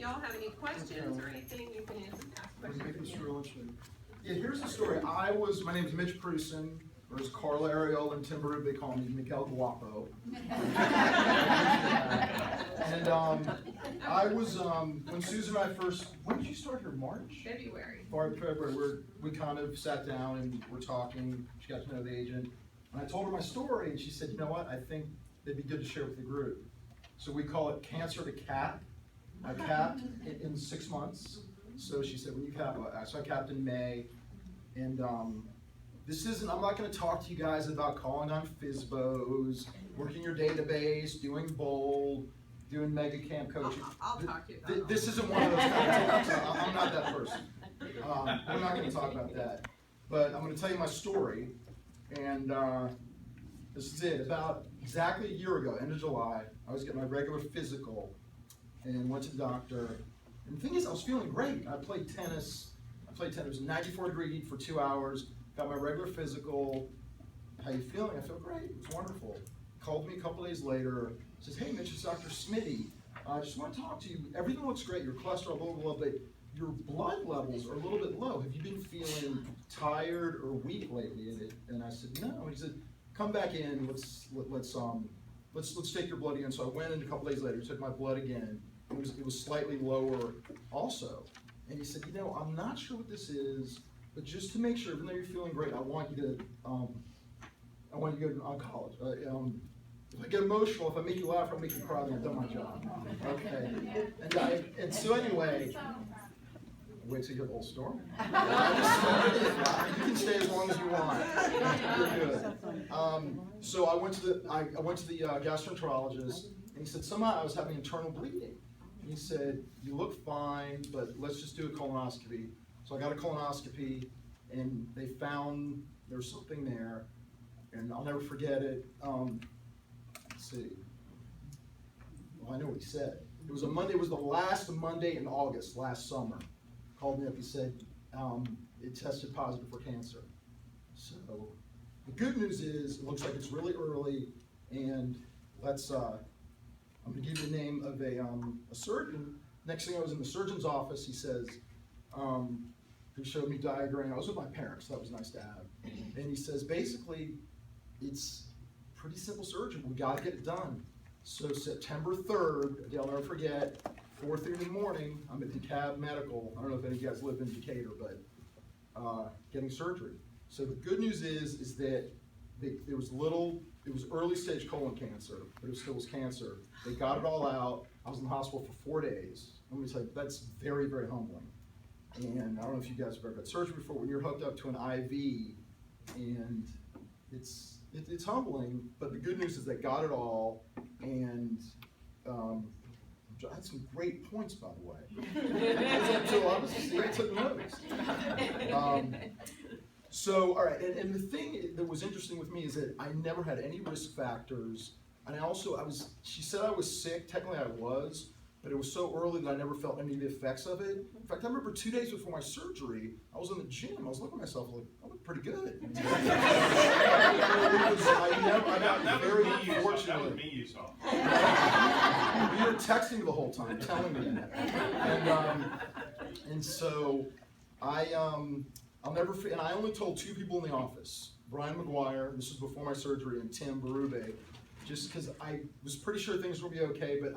y'all have any questions or anything, you can ask questions. Yeah, here's the story. My name is Mitch Prusin, or as Carla Ariel and Tim Barub, they call me Miguel Guapo. And I was, when Susan and I first, when did you start here, March? February. February, we kind of sat down and we're talking, she got to know the agent. And I told her my story and she said, you know what, I think it'd be good to share with the group. So we call it Cancer to Cap. I capped in 6 months. So she said, when you cap, so I capped in May. And this isn't, I'm not gonna talk to you guys about calling on FSBOs, working your database, doing bold, doing mega camp coaching. I'll talk to you about This isn't one of those kind of talks. I'm not that person. We're not gonna talk about that. But I'm gonna tell you my story. And this is it. About exactly a year ago, end of July, I was getting my regular physical and went to the doctor. And the thing is, I was feeling great. I played tennis. It was 94-degree heat for 2 hours. Got my regular physical. How you feeling? I feel great. It was wonderful. Called me a couple days later. Says, hey, Mitch, it's Dr. Smitty. I just want to talk to you. Everything looks great. Your cholesterol, blah, blah, blah, but your blood levels are a little bit low. Have you been feeling tired or weak lately? And I said, no. He said, come back in. Let's take your blood again. So I went in a couple days later. He took my blood again. It was slightly lower also. And he said, you know, I'm not sure what this is, but just to make sure, even though you're feeling great, I want you to go to an oncologist. If I get emotional, if I make you laugh, I'll make you cry, then I've done my job. Okay. And so anyway, wait till you hear the whole story. You can stay as long as you want. You're good. So I went to the gastroenterologist, and he said somehow I was having internal bleeding. He said, you look fine, but let's just do a colonoscopy. So I got a colonoscopy, and they found there's something there, and I'll never forget it. Let's see. Well, I know what he said. It was a Monday. It was the last Monday in August, last summer. Called me up. He said it tested positive for cancer. So the good news is it looks like it's really early, and I'm going to give you the name of a surgeon. Next thing I was in the surgeon's office, he says, he showed me diagram. I was with my parents, so that was nice to have. And he says, basically, it's pretty simple surgery. We got to get it done. So September 3rd, I'll never forget, 4:30 in the morning, I'm at DeKalb Medical. I don't know if any of you guys live in Decatur, but getting surgery. So the good news is that it was early stage colon cancer, but it still was cancer. They got it all out. I was in the hospital for 4 days. Let me tell you, that's very, very humbling. And I don't know if you guys have ever had surgery before, when you're hooked up to an IV, and it's humbling, but the good news is they got it all, and I had some great points, by the way. I took notes. So, all right, and the thing that was interesting with me is that I never had any risk factors, and she said I was sick, technically I was, but it was so early that I never felt any of the effects of it. In fact, I remember 2 days before my surgery, I was in the gym, I was looking at myself like, I look pretty good. That was me you saw. You were texting the whole time, telling me that. And so I'll never forget, and I only told 2 people in the office, Brian McGuire, this was before my surgery, and Tim Barub, just because I was pretty sure things would be okay, but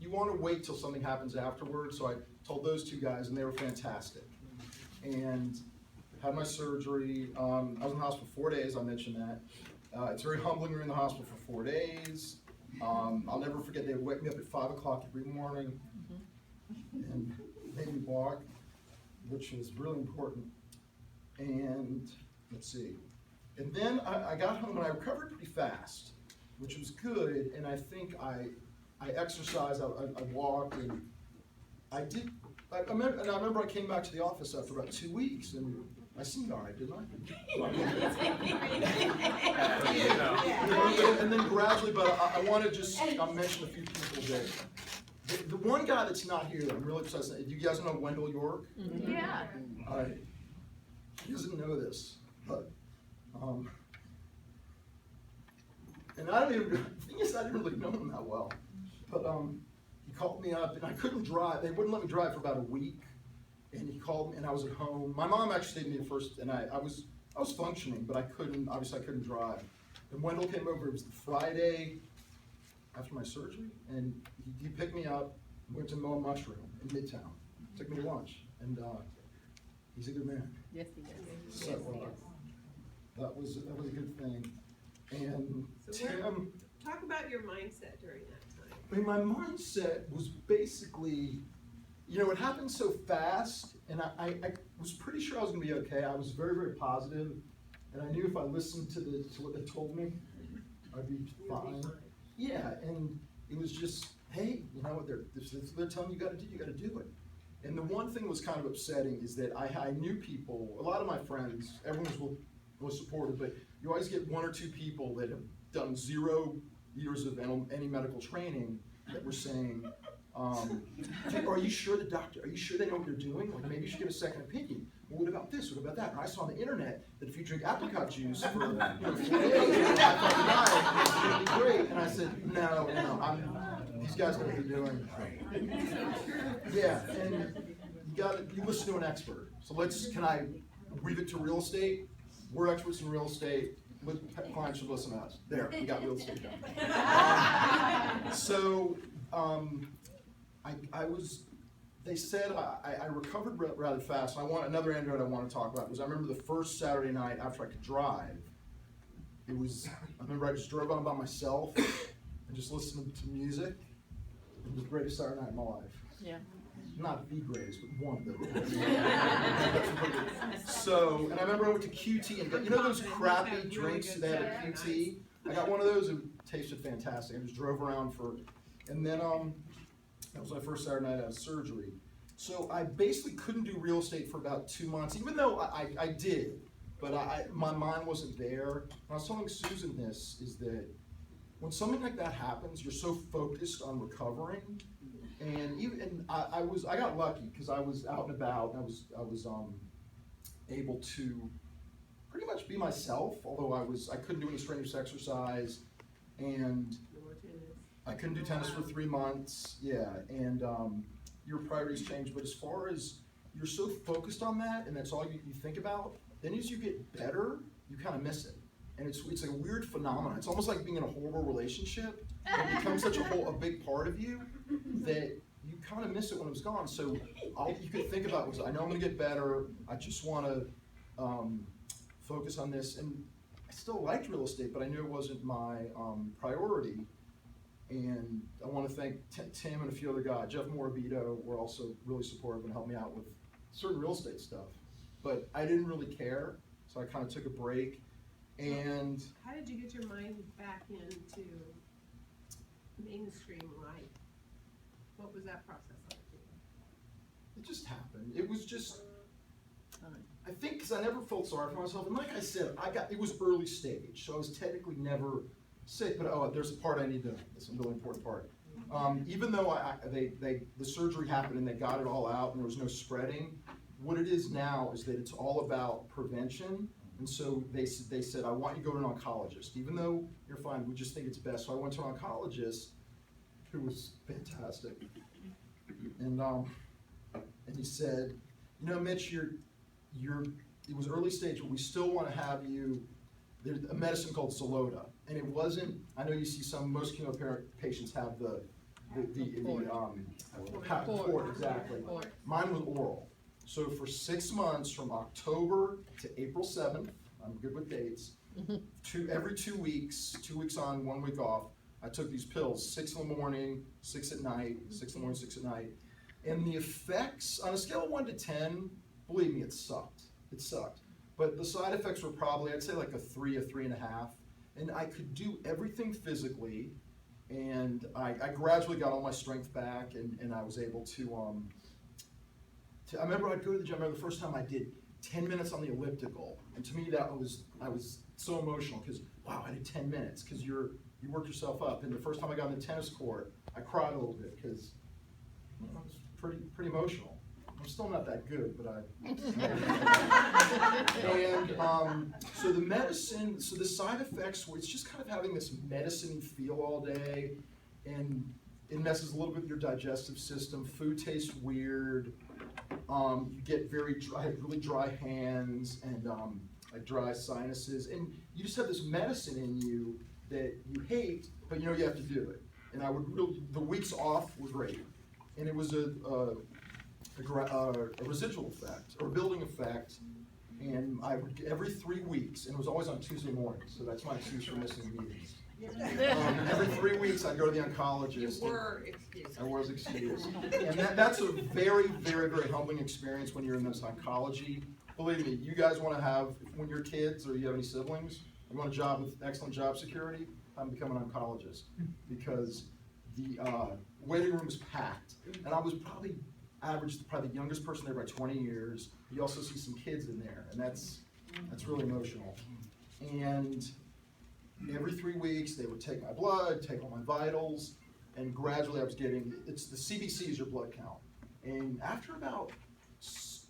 you want to wait till something happens afterwards, so I told those 2 guys, and they were fantastic. And had my surgery, I was in the hospital for 4 days, I mentioned that. It's very humbling, you're in the hospital for 4 days. I'll never forget, they would wake me up at 5 o'clock every morning, and made me walk, which was really important. And let's see. And then I got home and I recovered pretty fast, which was good. And I think I exercised, I walked, and I did. I remember I came back to the office after about 2 weeks, and I seemed all right, didn't I? And then gradually, but I want to just mention a few people that. The one guy that's not here that I'm really obsessed with, do you guys know Wendell York? Mm-hmm. Yeah. He doesn't know this, but, and I don't even, the thing is, I didn't really know him that well, but he called me up, and I couldn't drive. They wouldn't let me drive for about a week. And he called me, and I was at home. My mom actually stayed with me at first, and I was functioning, but obviously I couldn't drive. And Wendell came over, it was the Friday after my surgery, and he picked me up, went to mow a mushroom in Midtown, took me to lunch, and he's a good man. Yes, he is. So, that was a good thing. And So Tim, talk about your mindset during that time. I mean, my mindset was basically, it happened so fast, and I was pretty sure I was gonna be okay. I was very, very positive, and I knew if I listened to what they told me, I'd be fine. Yeah, and it was just, hey, you know what they're telling you you gotta do it. And the one thing that was kind of upsetting is that I knew people, a lot of my friends, everyone was supportive, but you always get one or two people that have done 0 years of any medical training that were saying, are you sure they know what they're doing? Like, maybe you should get a second opinion. Well, what about this? What about that? And I saw on the internet that if you drink apricot juice for 4 days, it's gonna be great. And I said, no, these guys know what they're doing. Yeah, and you listen to an expert. So can I weave it to real estate? We're experts in real estate. Clients should listen to us. There, we got real estate done. So, they said I recovered rather fast. Another anecdote I want to talk about was I remember the first Saturday night after I could drive. I remember I just drove on by myself and just listened to music. It was the greatest Saturday night of my life. Yeah. Not the greatest, but one of the So, and I remember I went to QT, and those crappy drinks that at QT? I got one of those, it tasted fantastic. I just drove around and then that was my first Saturday night out of surgery. So I basically couldn't do real estate for about 2 months, even though I did, but my mind wasn't there. And I was telling Susan this, is that when something like that happens, you're so focused on recovering. And I got lucky because I was out and about, and I was able to pretty much be myself, although I couldn't do any strenuous exercise, and I couldn't do tennis for 3 months. Yeah, and your priorities change, but as far as you're so focused on that, and that's all you think about, then as you get better, you kind of miss it. And it's like a weird phenomenon. It's almost like being in a horrible relationship. It becomes such a big part of you that you kind of miss it when it's gone. So all you could think about was, I know I'm gonna get better. I just want to focus on this. And I still liked real estate, but I knew it wasn't my priority. And I want to thank Tim and a few other guys. Jeff Morabito were also really supportive and helped me out with certain real estate stuff. But I didn't really care, so I kind of took a break. And how did you get your mind back into mainstream life? What was that process like? it just happened. It was just, I think, because I never felt sorry for myself. And like I said, it was early stage, so I was technically never sick. But there's a part I need to. It's a really important part. Even though the surgery happened and they got it all out and there was no spreading, what it is now is that it's all about prevention. And so they said, I want you to go to an oncologist. Even though you're fine, we just think it's best. So I went to an oncologist who was fantastic. And he said, Mitch, it was early stage, but we still want to have you, there's a medicine called Xeloda. And it wasn't, I know you see most chemo patients have the port, exactly. Mine was oral. So for 6 months, from October to April 7th, I'm good with dates, every 2 weeks, 2 weeks on, 1 week off, I took these pills, 6 in the morning, 6 at night, 6 in the morning, 6 at night. And the effects, on a scale of 1 to 10, believe me, it sucked. It sucked. But the side effects were probably, I'd say like a 3, a 3.5. And I could do everything physically, and I gradually got all my strength back, and I was able to I remember I'd go to the gym. I remember the first time I did 10 minutes on the elliptical, and to me I was so emotional because wow, I did 10 minutes because you work yourself up. And the first time I got on the tennis court, I cried a little bit because I was pretty emotional. I'm still not that good, but and so the medicine, so the side effects were, it's just kind of having this medicine-y feel all day, and it messes a little bit with your digestive system. Food tastes weird. You get I have really dry hands and like dry sinuses, and you just have this medicine in you that you hate, but you know you have to do it. And the weeks off were great, and it was a residual effect or a building effect. And I would every 3 weeks, and it was always on Tuesday mornings, so that's my excuse for missing meetings. Every 3 weeks, I'd go to the oncologist. You were excused. I was excused. And that's a very, very, very humbling experience when you're in this oncology. Believe me, you guys want to have, when you're kids or you have any siblings, you want a job with excellent job security, become an oncologist. Because the waiting room is packed. And I was probably the youngest person there by 20 years. You also see some kids in there, and that's really emotional. And every 3 weeks, they would take my blood, take all my vitals, and gradually I was getting, the CBC is your blood count. And after about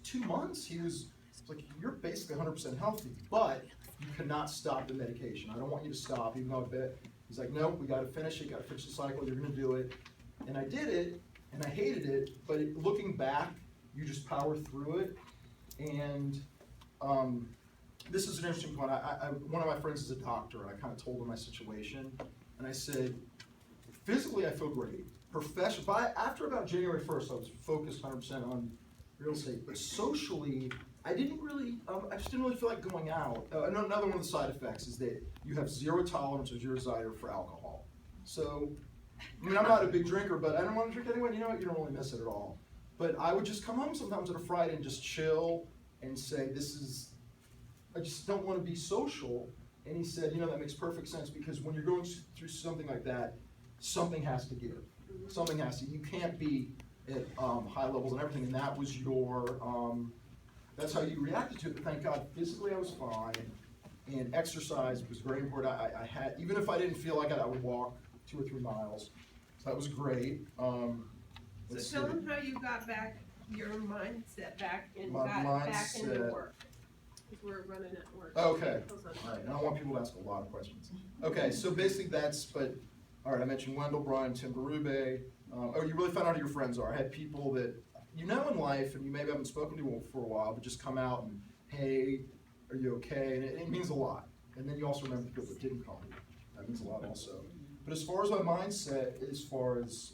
2 months, he was like, you're basically 100% healthy, but you cannot stop the medication. I don't want you to stop, even though he's like, nope, we gotta finish it, gotta finish the cycle, you're gonna do it. And I did it, and I hated it, but looking back, you just power through it. And this is an interesting point. One of my friends is a doctor, and I kind of told him my situation, and I said, physically I feel great. After about January 1st, I was focused 100% on real estate, but socially, I just didn't really feel like going out. Another one of the side effects is that you have zero tolerance or zero desire for alcohol. So, I mean, I'm not a big drinker, but I don't want to drink anyway. You know what? You don't really miss it at all. But I would just come home sometimes on a Friday and just chill and say, I just don't want to be social. And he said, you know, that makes perfect sense, because when you're going through something like that, something has to give. Something has to. You can't be at high levels and everything. And that was that's how you reacted to it. But thank God, physically I was fine, and exercise was very important. I had, even if I didn't feel like it, I would walk 2 or 3 miles. So that was great. So tell them how you got back your mindset back and My got back into mindset. work. Because we're running at work. Okay. Hold on. All right, and I want people to ask a lot of questions. Okay, so basically all right, I mentioned Wendell, Brian, Tim Berube. You really found out who your friends are. I had people that you know in life, and you maybe haven't spoken to for a while, but just come out and, hey, are you okay? And it means a lot. And then you also remember the people that didn't call you. That means a lot also. But as far as my mindset, as far as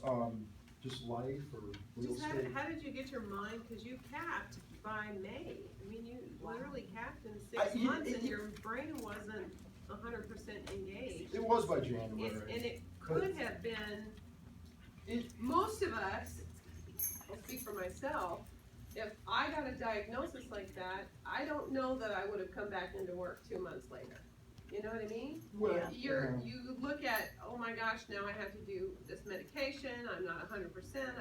just life or real estate. How did you get your mind? Because you capped by May. I mean, you literally capped in 6 months, and your brain wasn't 100% engaged. It was by January. And it could have been. Most of us, I'll speak for myself, if I got a diagnosis like that, I don't know that I would have come back into work 2 months later. You know what I mean? Well, you look at, oh my gosh, now I have to do this medication, I'm not 100%,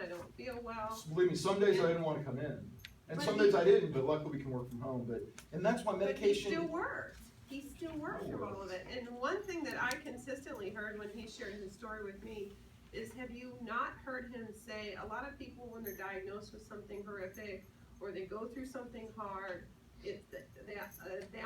I don't feel well. Believe me, some days I didn't want to come in. And some days I didn't, but luckily we can work from home. And that's why medication. But he still worked. He still worked through all of it. And one thing that I consistently heard when he shared his story with me is, have you not heard him say, a lot of people when they're diagnosed with something horrific or they go through something hard, they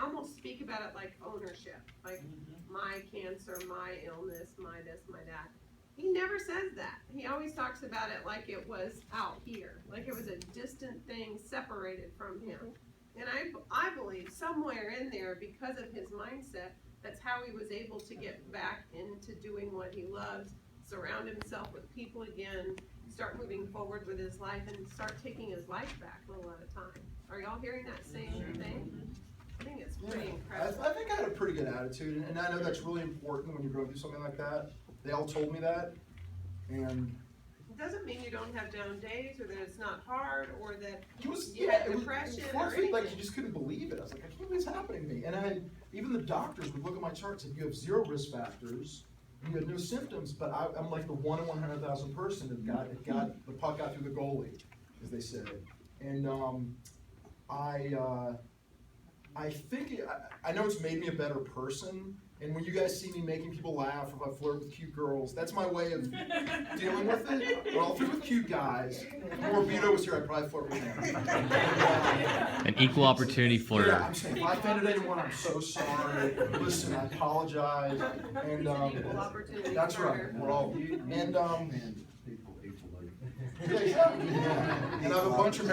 almost speak about it like ownership, like my cancer, my illness, my this, my that. He never says that. He always talks about it like it was out here, like it was a distant thing separated from him. And I believe somewhere in there, because of his mindset, that's how he was able to get back into doing what he loves, surround himself with people again, start moving forward with his life, and start taking his life back a little at a time. Are y'all hearing that same thing? I think it's pretty incredible. I think I had a pretty good attitude, and I know that's really important when you're going through something like that. They all told me that, and It doesn't mean you don't have down days, or that it's not hard, or that it you had depression or anything. like you just couldn't believe it. I was like, I can't believe it's happening to me. And even the doctors would look at my chart and say, you have 0 risk factors, and you had no symptoms, but I'm like the 1 in 100,000 person that got the puck got through the goalie, as they said. And I think I know it's made me a better person. And when you guys see me making people laugh, if I flirt with cute girls, that's my way of dealing with it. But I'll flirt with cute guys. If Morbido was here, I'd probably flirt with him. An equal opportunity flirter. Yeah, I'm saying, if I offended anyone, I'm so sorry. Listen, I apologize. And He's an equal opportunity that's flirter. right. We're all and have a bunch of married